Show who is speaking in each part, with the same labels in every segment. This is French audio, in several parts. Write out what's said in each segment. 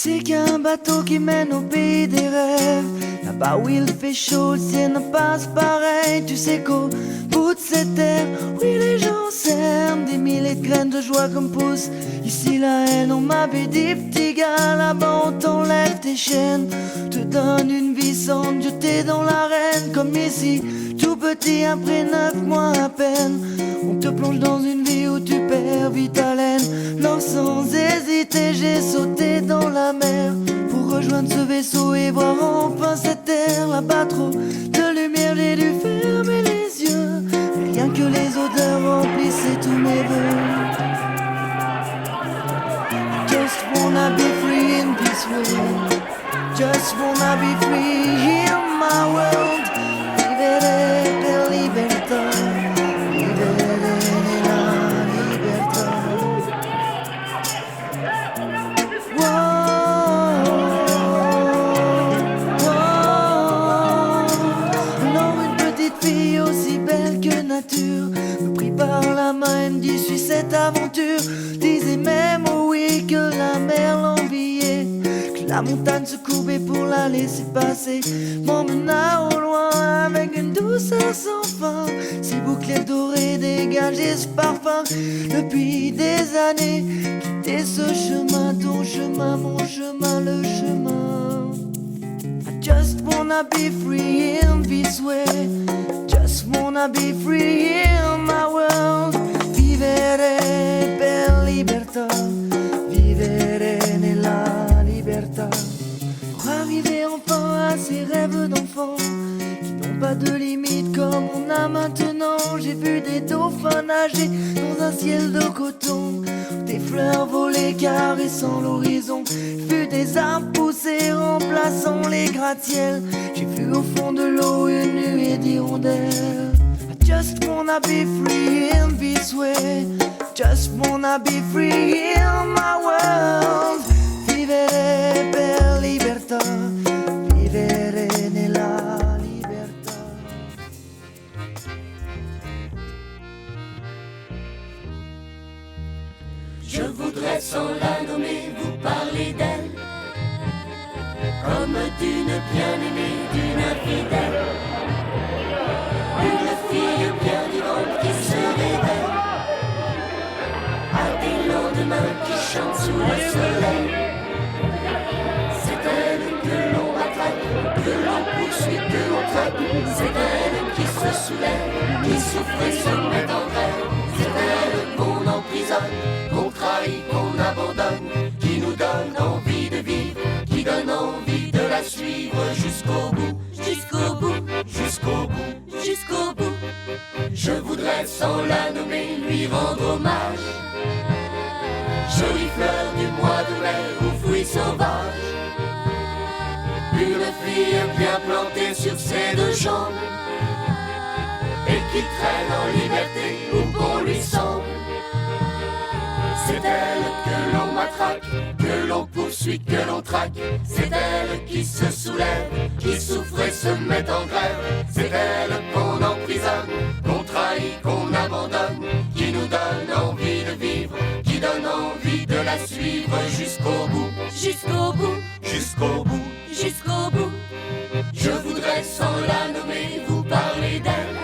Speaker 1: C'est qu'un bateau qui mène au pays des rêves. Là-bas où il fait chaud, le ciel ne passe pareil. Tu sais qu'au bout de cette terre, oui les gens s'aiment. Des milliers de graines de joie comme poussent ici la haine. On m'avait dit petit gars, là-bas on t'enlève tes chaînes, te donne une vie sans jeter dans l'arène. Comme ici, tout petit après 9 mois à peine, on te plonge dans une vie où tu perds vite haleine. Non, sans hésiter, j'ai sauté dans la mer pour rejoindre ce vaisseau et voir enfin cette terre. Là-bas trop de lumière, j'ai dû fermer les yeux. Rien que les odeurs remplissaient tous mes vœux. Just wanna be free in this world. Just wanna be free in my world. Vivere per libertà. Me prit par la main et me dit suis cette aventure. Disait même oh oui que la mer l'enviait, que la montagne se courbait pour la laisser passer. M'emmena au loin avec une douceur sans fin. Ses bouclettes dorées dégageaient ce parfum. Depuis des années, quitter ce chemin, ton chemin, mon chemin, le chemin. I just wanna be free in this way. Just wanna be free in my world. Vivere per libertà. Vivere nella libertà. Pour arriver enfin à ces rêves d'enfant qui n'ont pas de limite comme on a maintenant. J'ai vu des dauphins nager dans un ciel de coton, des fleurs voler caressant l'horizon. J'ai vu des arbres pousser remplaçant les gratte-ciels. J'ai vu au fond de l'eau une nuée d'hirondelles. I just wanna be free in this way. Just wanna be free in my world. Vivere per libertà. Vivere nella libertà.
Speaker 2: Je voudrais sans la nommer vous parler d'elle, comme d'une bien-aimée, d'une infidèle. Une fille bien vivante qui se révèle à des lendemains qui chantent sous le soleil. C'est elle que l'on attrape, que l'on poursuit, que l'on traque. C'est elle qui se soulève, qui souffre et se met en grève. C'est elle qu'on emprisonne, qu'on trahit, qu'on abandonne, qui nous donne envie de vivre, qui donne envie de la suivre jusqu'au bout, jusqu'au bout, jusqu'au bout, jusqu'au bout. Je voudrais sans la nommer lui rendre hommage. Jolie fleur du mois de mai ou fruit sauvage. Une fille bien plantée sur ses deux jambes et qui traîne en liberté où bon lui semble. C'est elle que l'on matraque, que l'on poursuit, que l'on traque. C'est elle qui se soulève, qui souffre et se met en grève. C'est elle qu'on emprisonne, qu'on trahit, qu'on abandonne, qui nous donne envie de vivre, qui donne envie de la suivre jusqu'au bout, jusqu'au bout, jusqu'au bout, jusqu'au bout. Je voudrais sans la nommer vous parler d'elle.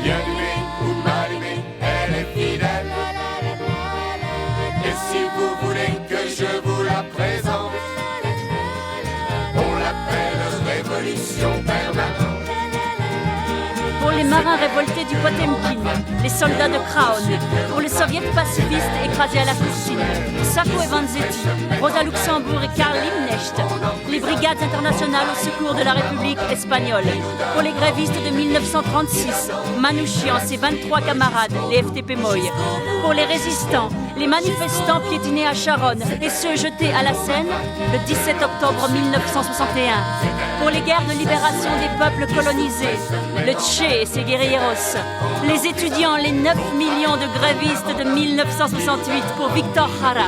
Speaker 2: Bien aimée ou mal aimée, elle est fidèle. Et si vous voulez que je vous la présente, on l'appelle révolution permanente.
Speaker 3: Pour les marins révoltés du Potemkin, les soldats de Crown, pour les soviets pacifistes écrasés à la Courtine, Sacco et Vanzetti, Rosa Luxembourg et Karl Liebknecht, les brigades internationales au secours de la République espagnole, pour les grévistes de 1936, Manouchian, ses 23 camarades, les FTP Moy, pour les résistants, les manifestants piétinés à Charonne et ceux jetés à la Seine le 17 octobre 1961, pour les guerres de libération des peuples colonisés, le Che et ses guerrilleros, les étudiants, les 9 millions de grévistes de 1968 pour Victor Jara,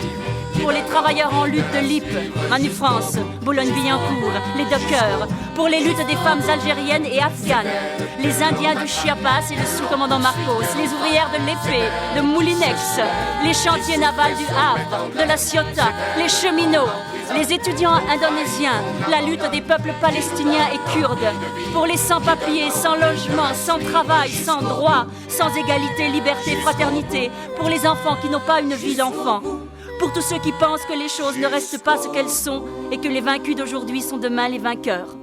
Speaker 3: pour les travailleurs en lutte de l'IP, Manu France, Boulogne-Billancourt, les dockers, pour les luttes des femmes algériennes et afghanes, les Indiens du Chiapas et le sous-commandant Marcos, les ouvrières de l'épée, de Moulinex, les chantiers navals du Havre, de la Ciotat, les cheminots, les étudiants indonésiens, la lutte des peuples palestiniens et kurdes, pour les sans-papiers, sans logement, sans travail, sans droit, sans égalité, liberté, fraternité, pour les enfants qui n'ont pas une vie d'enfant, pour tous ceux qui pensent que les choses ne restent pas ce qu'elles sont et que les vaincus d'aujourd'hui sont demain les vainqueurs.